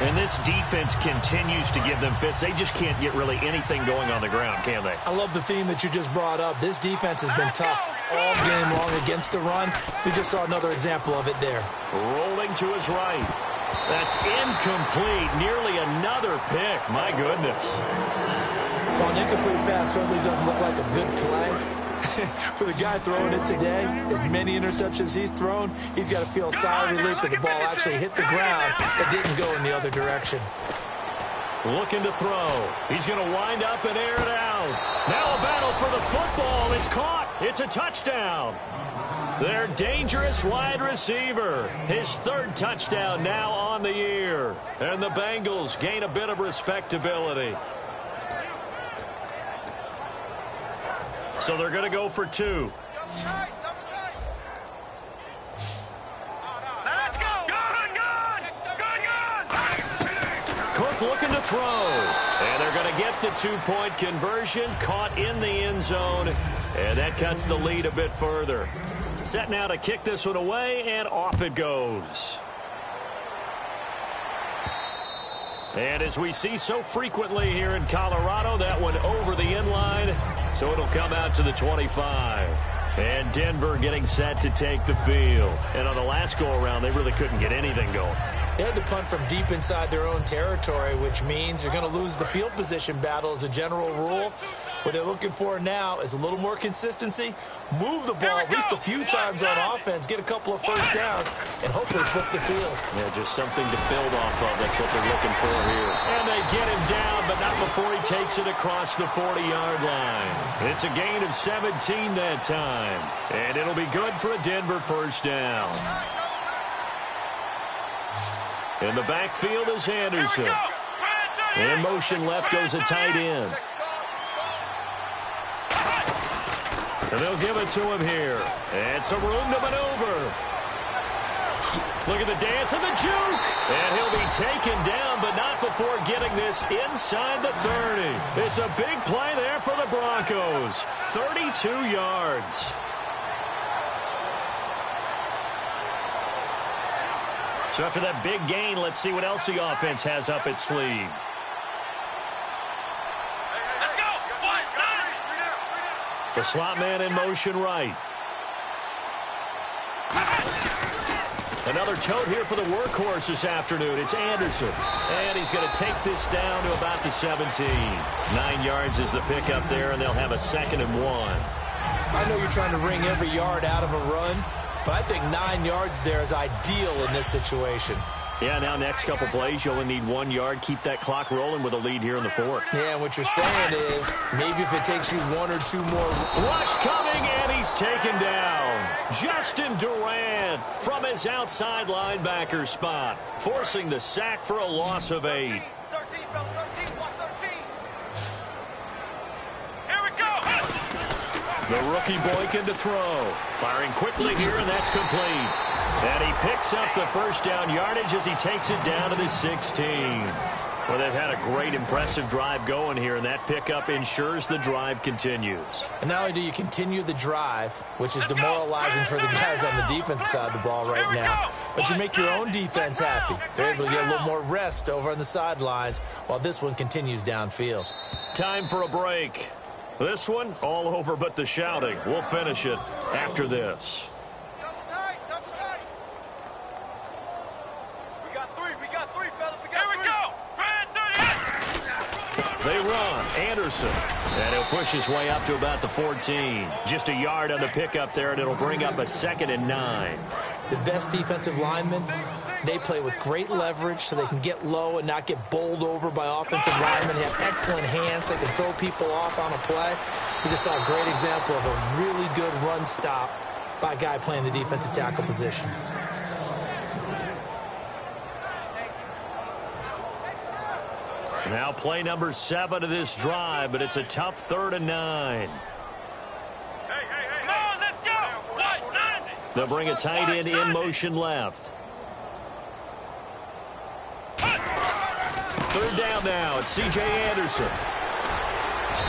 And this defense continues to give them fits. They just can't get really anything going on the ground, can they? I love the theme that you just brought up. This defense has been tough all game long against the run. We just saw another example of it there. Rolling to his right. That's incomplete. Nearly another pick. My goodness. While an incomplete pass certainly doesn't look like a good play, For the guy throwing it today, as many interceptions he's thrown, he's got to feel a sigh of relief that the ball actually hit the ground but didn't go in the other direction. Looking to throw. He's going to wind up and air it out. Now a battle for the football. It's caught. It's a touchdown. Their dangerous wide receiver. His third touchdown now on the year. And the Bengals gain a bit of respectability. So they're going to go for 2. Let's go. Cook looking to throw. And they're going to get the 2-point conversion. Caught in the end zone. And that cuts the lead a bit further. Set now to kick this one away, and off it goes. And as we see so frequently here in Colorado, that one over the end line, so it'll come out to the 25. And Denver getting set to take the field. And on the last go-around, they really couldn't get anything going. They had to punt from deep inside their own territory, which means you're going to lose the field position battle as a general rule. What they're looking for now is a little more consistency, move the ball at least a few times on offense, get a couple of first downs, and hopefully flip the field. Yeah, just something to build off of. That's what they're looking for here. And they get him down, but not before he takes it across the 40-yard line. It's a gain of 17 that time. And it'll be good for a Denver first down. In the backfield is Anderson. In motion left goes a tight end. And they'll give it to him here. And some room to maneuver. Look at the dance and the juke. And he'll be taken down, but not before getting this inside the 30. It's a big play there for the Broncos. 32 yards. So after that big gain, let's see what else the offense has up its sleeve. The slot man in motion right. Another tote here for the workhorse this afternoon. It's Anderson. And he's going to take this down to about the 17. 9 yards is the pickup there, and they'll have a 2nd and 1. I know you're trying to wring every yard out of a run, but I think 9 yards there is ideal in this situation. Yeah, now next couple plays, you only need 1 yard. Keep that clock rolling with a lead here in the 4th. Yeah, and what you're saying is maybe if it takes you 1 or 2 more. Rush coming, and he's taken down. Justin Durant from his outside linebacker spot, forcing the sack for a loss of 8. 13, here we go. The rookie Boykin to throw. Firing quickly here, and that's complete. And he picks up the first down yardage as he takes it down to the 16. Well, they've had a great, impressive drive going here, and that pickup ensures the drive continues. And not only do you continue the drive, which is demoralizing for the guys on the defensive side of the ball right now, but you make your own defense happy. They're able to get a little more rest over on the sidelines while this one continues downfield. Time for a break. This one, all over but the shouting. We'll finish it after this. They run. Anderson. And he'll push his way up to about the 14. Just a yard on the pickup there, and it'll bring up a 2nd and 9. The best defensive linemen, they play with great leverage so they can get low and not get bowled over by offensive linemen. They have excellent hands. They can throw people off on a play. We just saw a great example of a really good run stop by a guy playing the defensive tackle position. Now play number 7 of this drive, but it's a tough 3rd and 9. Come on, let's go. They'll bring a tight end in motion left. 3rd down now. It's C.J. Anderson.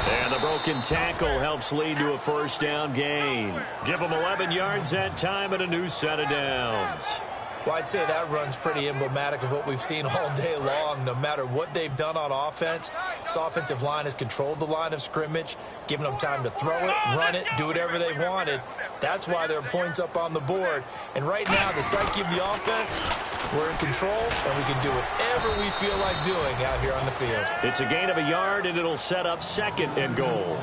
And the broken tackle helps lead to a first down gain. Give them 11 yards that time and a new set of downs. Well, I'd say that run's pretty emblematic of what we've seen all day long. No matter what they've done on offense, this offensive line has controlled the line of scrimmage, given them time to throw it, run it, do whatever they wanted. That's why there are points up on the board. And right now, the psyche of the offense, we're in control, and we can do whatever we feel like doing out here on the field. It's a gain of a yard, and it'll set up 2nd and goal.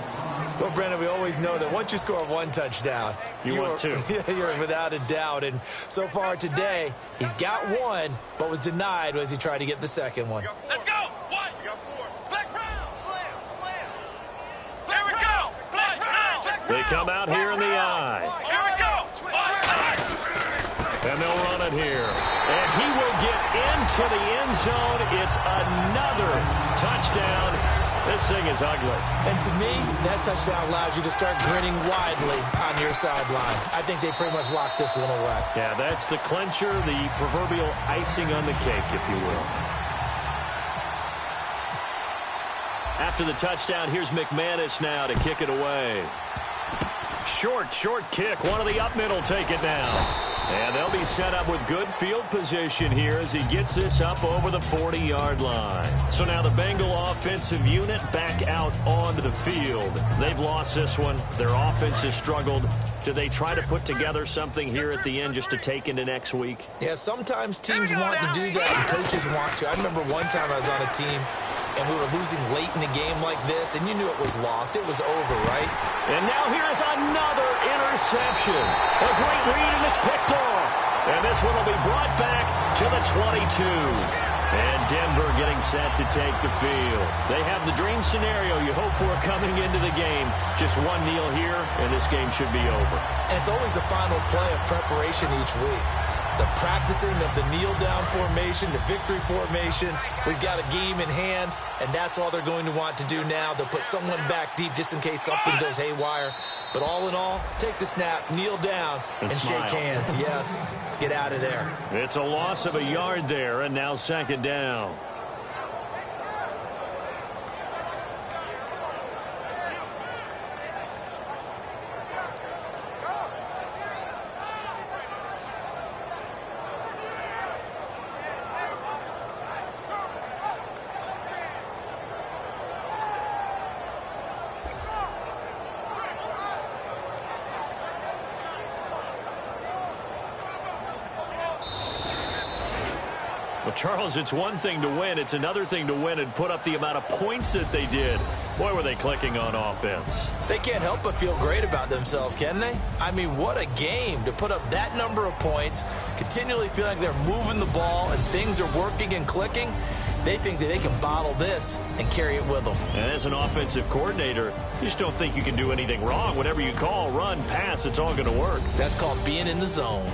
Well, Brandon, we always know that once you score one touchdown, you want two. You're without a doubt. And so far today, he's got one, but was denied as he tried to get the second one. Let's go. One. You got four. Flex round. Slam. There we go. Flex round. They come out here in the eye. Here we go. And they'll run it here. And he will get into the end zone. It's another touchdown. This thing is ugly. And to me, that touchdown allows you to start grinning widely on your sideline. I think they pretty much locked this one away. Yeah, that's the clincher, the proverbial icing on the cake, if you will. After the touchdown, here's McManus now to kick it away. Short kick. One of the up middle take it now. And they'll be set up with good field position here as he gets this up over the 40-yard line. So now the Bengal offensive unit back out onto the field. They've lost this one. Their offense has struggled. Do they try to put together something here at the end just to take into next week? Yeah, sometimes teams want to do that and coaches want to. I remember one time I was on a team and we were losing late in a game like this, and you knew it was lost. It was over, right? And now here's another interception. A great read, and it's picked off. And this one will be brought back to the 22. And Denver getting set to take the field. They have the dream scenario you hope for coming into the game. Just one kneel here, and this game should be over. And it's always the final play of preparation each week. The practicing of the kneel-down formation, the victory formation. We've got a game in hand, and that's all they're going to want to do now. They'll put someone back deep just in case something goes haywire. But all in all, take the snap, kneel down, and shake hands. Yes, get out of there. It's a loss of a yard there, and now second down. Well, Charles, it's one thing to win. It's another thing to win and put up the amount of points that they did. Boy, were they clicking on offense. They can't help but feel great about themselves, can they? I mean, what a game to put up that number of points, continually feel like they're moving the ball and things are working and clicking. They think that they can bottle this and carry it with them. And as an offensive coordinator, you just don't think you can do anything wrong. Whatever you call, run, pass, it's all going to work. That's called being in the zone.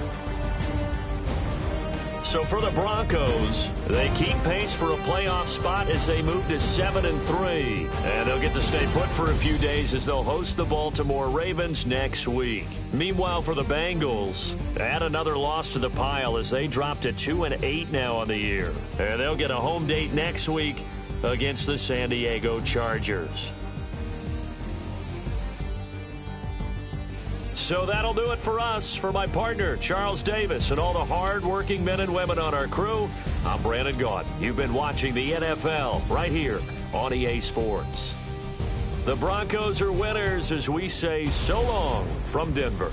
So for the Broncos, they keep pace for a playoff spot as they move to 7-3. And they'll get to stay put for a few days as they'll host the Baltimore Ravens next week. Meanwhile, for the Bengals, add another loss to the pile as they drop to 2-8 now on the year. And they'll get a home date next week against the San Diego Chargers. So that'll do it for us. For my partner, Charles Davis, and all the hard-working men and women on our crew, I'm Brandon Gaunt. You've been watching the NFL right here on EA Sports. The Broncos are winners as we say so long from Denver.